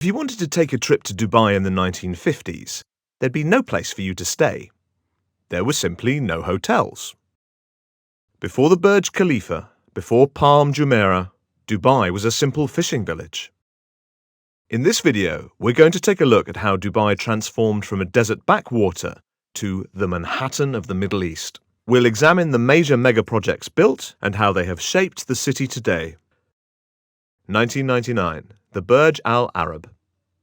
If you wanted to take a trip to Dubai in the 1950s, there'd be no place for you to stay. There were simply no hotels. Before the Burj Khalifa, before Palm Jumeirah, Dubai was a simple fishing village. In this video, we're going to take a look at how Dubai transformed from a desert backwater to the Manhattan of the Middle East. We'll examine the major mega projects built and how they have shaped the city today. 1999, the Burj Al Arab.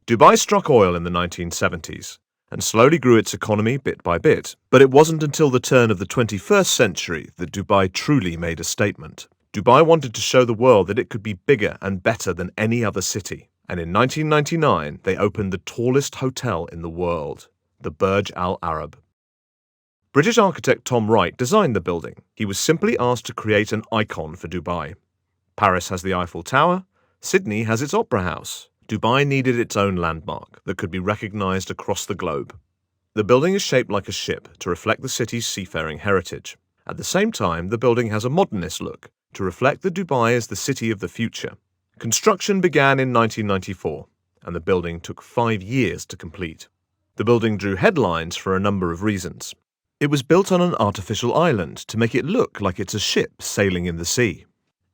Dubai struck oil in the 1970s and slowly grew its economy bit by bit, but it wasn't until the turn of the 21st century that Dubai truly made a statement. Dubai wanted to show the world that it could be bigger and better than any other city, and in 1999 they opened the tallest hotel in the world, the Burj Al Arab. British architect Tom Wright designed the building. He was simply asked to create an icon for Dubai. Paris has the Eiffel Tower, Sydney has its Opera House. Dubai needed its own landmark that could be recognized across the globe. The building is shaped like a ship to reflect the city's seafaring heritage. At the same time, the building has a modernist look to reflect that Dubai is the city of the future. Construction began in 1994, and the building took 5 years to complete. The building drew headlines for a number of reasons. It was built on an artificial island to make it look like it's a ship sailing in the sea.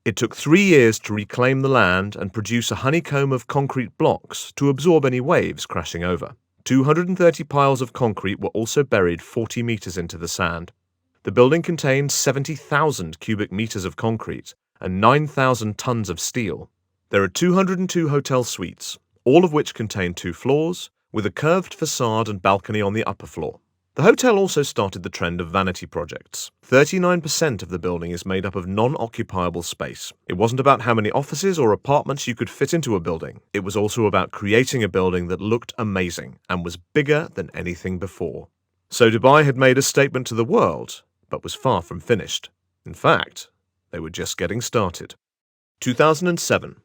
It took 3 years to reclaim the land and produce a honeycomb of concrete blocks to absorb any waves crashing over. 230 piles of concrete were also buried 40 meters into the sand. The building contained 70,000 cubic meters of concrete and 9,000 tons of steel. There are 202 hotel suites, all of which contain 2 floors, with a curved facade and balcony on the upper floor. The hotel also started the trend of vanity projects. 39% of the building is made up of non-occupiable space. It wasn't about how many offices or apartments you could fit into a building. It was also about creating a building that looked amazing and was bigger than anything before. So Dubai had made a statement to the world, but was far from finished. In fact, they were just getting started. 2007,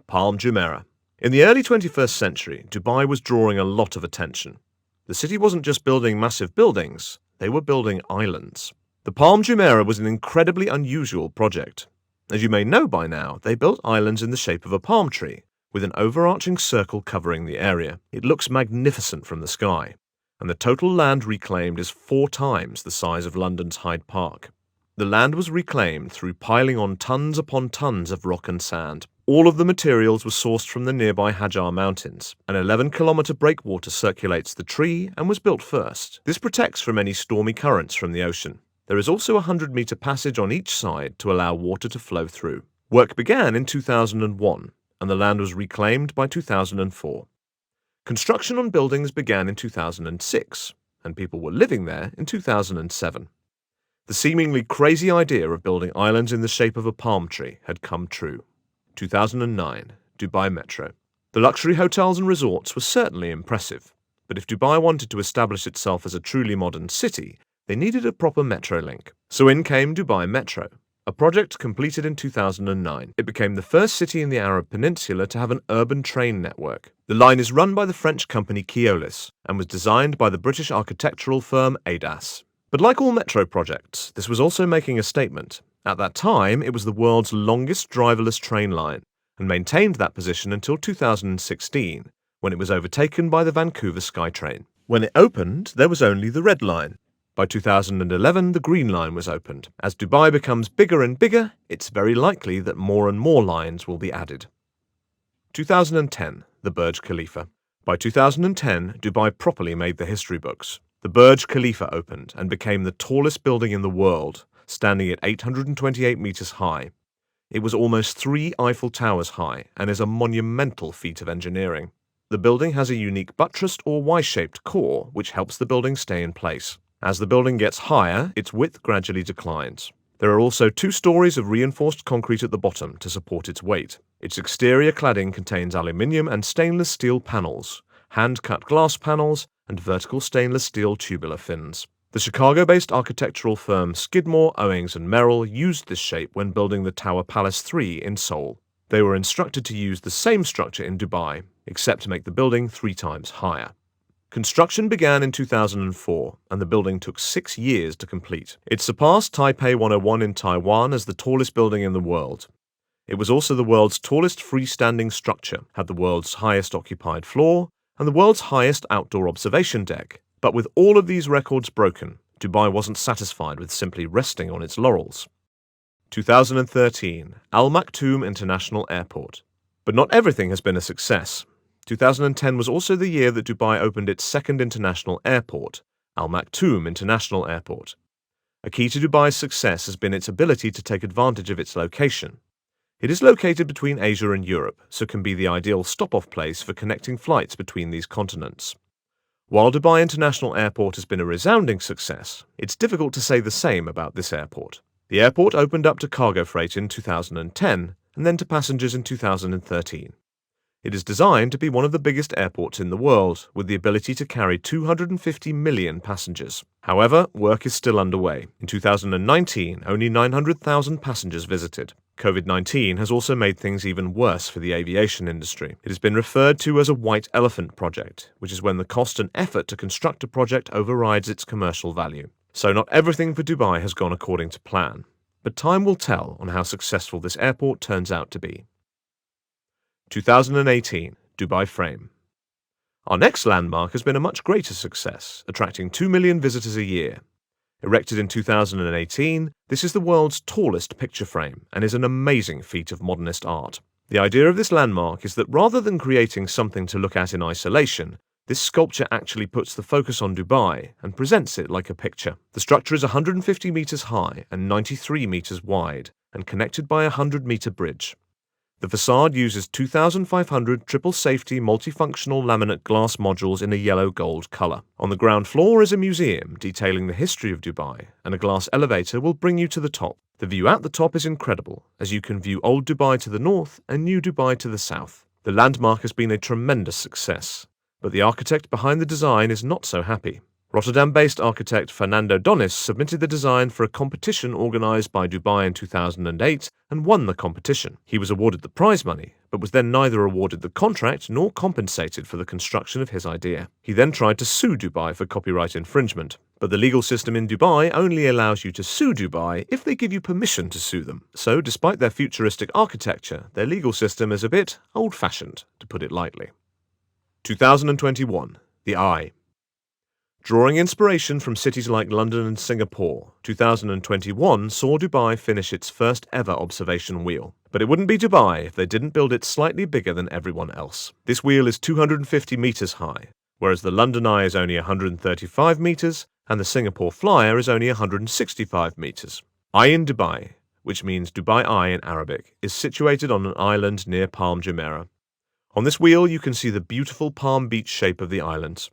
Palm Jumeirah. In the early 21st century, Dubai was drawing a lot of attention. The city wasn't just building massive buildings, they were building islands. The Palm Jumeirah was an incredibly unusual project. As you may know by now, they built islands in the shape of a palm tree, with an overarching circle covering the area. It looks magnificent from the sky, and the total land reclaimed is 4 times the size of London's Hyde Park. The land was reclaimed through piling on tons upon tons of rock and sand. All of the materials were sourced from the nearby Hajar Mountains. An 11-kilometer breakwater circulates the tree and was built first. This protects from any stormy currents from the ocean. There is also a 100-meter passage on each side to allow water to flow through. Work began in 2001, and the land was reclaimed by 2004. Construction on buildings began in 2006, and people were living there in 2007. The seemingly crazy idea of building islands in the shape of a palm tree had come true. 2009, Dubai Metro. The luxury hotels and resorts were certainly impressive, but if Dubai wanted to establish itself as a truly modern city, they needed a proper metro link. So in came Dubai Metro, a project completed in 2009. It became the first city in the Arab Peninsula to have an urban train network. The line is run by the French company Keolis and was designed by the British architectural firm ADAS. But like all metro projects, this was also making a statement. At that time, it was the world's longest driverless train line and maintained that position until 2016, when it was overtaken by the Vancouver SkyTrain. When it opened, there was only the Red Line. By 2011, the Green Line was opened. As Dubai becomes bigger and bigger, it's very likely that more and more lines will be added. 2010, the Burj Khalifa. By 2010, Dubai properly made the history books. The Burj Khalifa opened and became the tallest building in the world, standing at 828 meters high. It was almost 3 Eiffel Towers high and is a monumental feat of engineering. The building has a unique buttressed or Y-shaped core, which helps the building stay in place. As the building gets higher, its width gradually declines. There are also 2 stories of reinforced concrete at the bottom to support its weight. Its exterior cladding contains aluminium and stainless steel panels, hand-cut glass panels, and vertical stainless steel tubular fins. The Chicago-based architectural firm Skidmore, Owings & Merrill used this shape when building the Tower Palace 3 in Seoul. They were instructed to use the same structure in Dubai, except to make the building 3 times higher. Construction began in 2004, and the building took 6 years to complete. It surpassed Taipei 101 in Taiwan as the tallest building in the world. It was also the world's tallest freestanding structure, had the world's highest occupied floor, and the world's highest outdoor observation deck. But with all of these records broken, Dubai wasn't satisfied with simply resting on its laurels. 2013, Al Maktoum International Airport. But not everything has been a success. 2010 was also the year that Dubai opened its second international airport, Al Maktoum International Airport. A key to Dubai's success has been its ability to take advantage of its location. It is located between Asia and Europe, so can be the ideal stop-off place for connecting flights between these continents. While Dubai International Airport has been a resounding success, it's difficult to say the same about this airport. The airport opened up to cargo freight in 2010 and then to passengers in 2013. It is designed to be one of the biggest airports in the world, with the ability to carry 250 million passengers. However, work is still underway. In 2019, only 900,000 passengers visited. COVID-19 has also made things even worse for the aviation industry. It has been referred to as a white elephant project, which is when the cost and effort to construct a project overrides its commercial value. So not everything for Dubai has gone according to plan, but time will tell on how successful this airport turns out to be. 2018, Dubai Frame. Our next landmark has been a much greater success, attracting 2 million visitors a year. Erected in 2018, this is the world's tallest picture frame and is an amazing feat of modernist art. The idea of this landmark is that rather than creating something to look at in isolation, this sculpture actually puts the focus on Dubai and presents it like a picture. The structure is 150 meters high and 93 meters wide and connected by a 100-meter bridge. The facade uses 2,500 triple-safety multifunctional laminate glass modules in a yellow-gold color. On the ground floor is a museum detailing the history of Dubai, and a glass elevator will bring you to the top. The view at the top is incredible, as you can view Old Dubai to the north and New Dubai to the south. The landmark has been a tremendous success, but the architect behind the design is not so happy. Rotterdam-based architect Fernando Donis submitted the design for a competition organized by Dubai in 2008 and won the competition. He was awarded the prize money, but was then neither awarded the contract nor compensated for the construction of his idea. He then tried to sue Dubai for copyright infringement, but the legal system in Dubai only allows you to sue Dubai if they give you permission to sue them. So, despite their futuristic architecture, their legal system is a bit old-fashioned, to put it lightly. 2021, The Eye. Drawing inspiration from cities like London and Singapore, 2021 saw Dubai finish its first ever observation wheel. But it wouldn't be Dubai if they didn't build it slightly bigger than everyone else. This wheel is 250 meters high, whereas the London Eye is only 135 meters and the Singapore Flyer is only 165 meters. Eye in Dubai, which means Dubai Eye in Arabic, is situated on an island near Palm Jumeirah. On this wheel you can see the beautiful Palm Beach shape of the islands.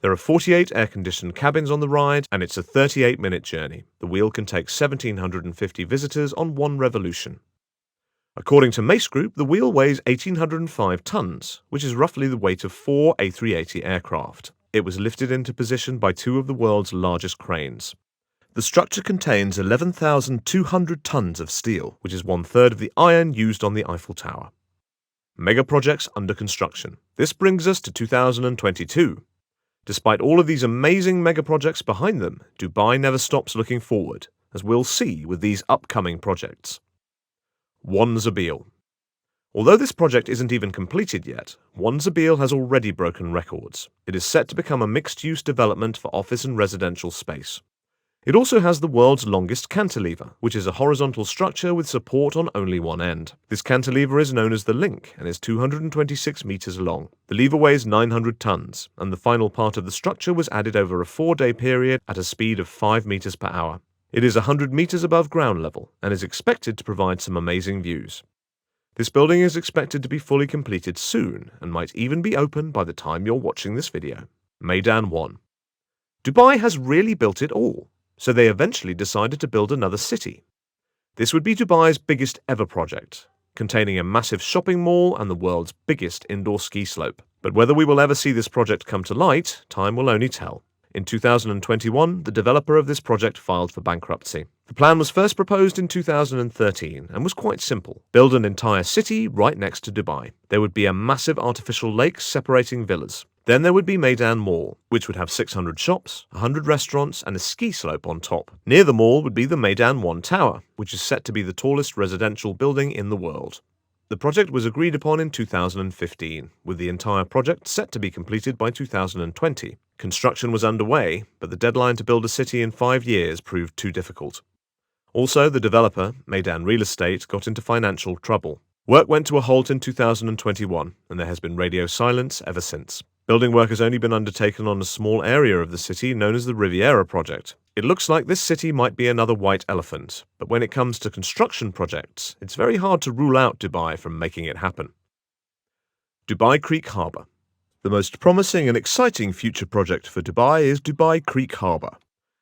There are 48 air-conditioned cabins on the ride, and it's a 38-minute journey. The wheel can take 1,750 visitors on one revolution. According to Mace Group, the wheel weighs 1,805 tons, which is roughly the weight of 4 A380 aircraft. It was lifted into position by two of the world's largest cranes. The structure contains 11,200 tons of steel, which is one-third of the iron used on the Eiffel Tower. Mega projects under construction. This brings us to 2022. Despite all of these amazing mega-projects behind them, Dubai never stops looking forward, as we'll see with these upcoming projects. One Zabil. Although this project isn't even completed yet, One Zabil has already broken records. It is set to become a mixed-use development for office and residential space. It also has the world's longest cantilever, which is a horizontal structure with support on only one end. This cantilever is known as the Link and is 226 meters long. The lever weighs 900 tons, and the final part of the structure was added over a 4-day period at a speed of 5 meters per hour. It is 100 meters above ground level and is expected to provide some amazing views. This building is expected to be fully completed soon and might even be open by the time you're watching this video. Meydan 1. Dubai has really built it all, so they eventually decided to build another city. This would be Dubai's biggest ever project, containing a massive shopping mall and the world's biggest indoor ski slope. But whether we will ever see this project come to light, time will only tell. In 2021, the developer of this project filed for bankruptcy. The plan was first proposed in 2013 and was quite simple. Build an entire city right next to Dubai. There would be a massive artificial lake separating villas. Then there would be Meydan Mall, which would have 600 shops, 100 restaurants, and a ski slope on top. Near the mall would be the Meydan 1 Tower, which is set to be the tallest residential building in the world. The project was agreed upon in 2015, with the entire project set to be completed by 2020. Construction was underway, but the deadline to build a city in 5 years proved too difficult. Also, the developer, Meydan Real Estate, got into financial trouble. Work went to a halt in 2021, and there has been radio silence ever since. Building work has only been undertaken on a small area of the city known as the Riviera Project. It looks like this city might be another white elephant, but when it comes to construction projects, it's very hard to rule out Dubai from making it happen. Dubai Creek Harbour. The most promising and exciting future project for Dubai is Dubai Creek Harbour.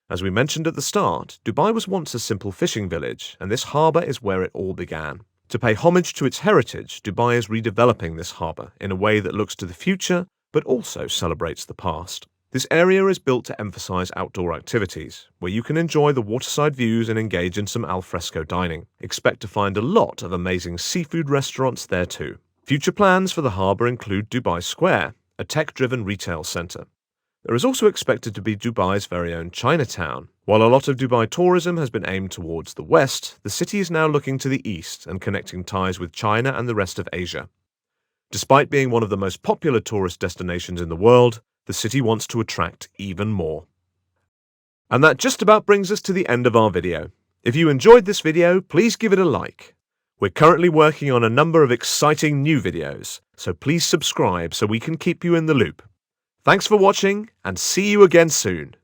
As we mentioned at the start, Dubai was once a simple fishing village, and this harbour is where it all began. To pay homage to its heritage, Dubai is redeveloping this harbour in a way that looks to the future but also celebrates the past. This area is built to emphasize outdoor activities, where you can enjoy the waterside views and engage in some alfresco dining. Expect to find a lot of amazing seafood restaurants there too. Future plans for the harbour include Dubai Square, a tech-driven retail centre. There is also expected to be Dubai's very own Chinatown. While a lot of Dubai tourism has been aimed towards the west, the city is now looking to the east and connecting ties with China and the rest of Asia. Despite being one of the most popular tourist destinations in the world, the city wants to attract even more. And that just about brings us to the end of our video. If you enjoyed this video, please give it a like. We're currently working on a number of exciting new videos, so please subscribe so we can keep you in the loop. Thanks for watching, and see you again soon.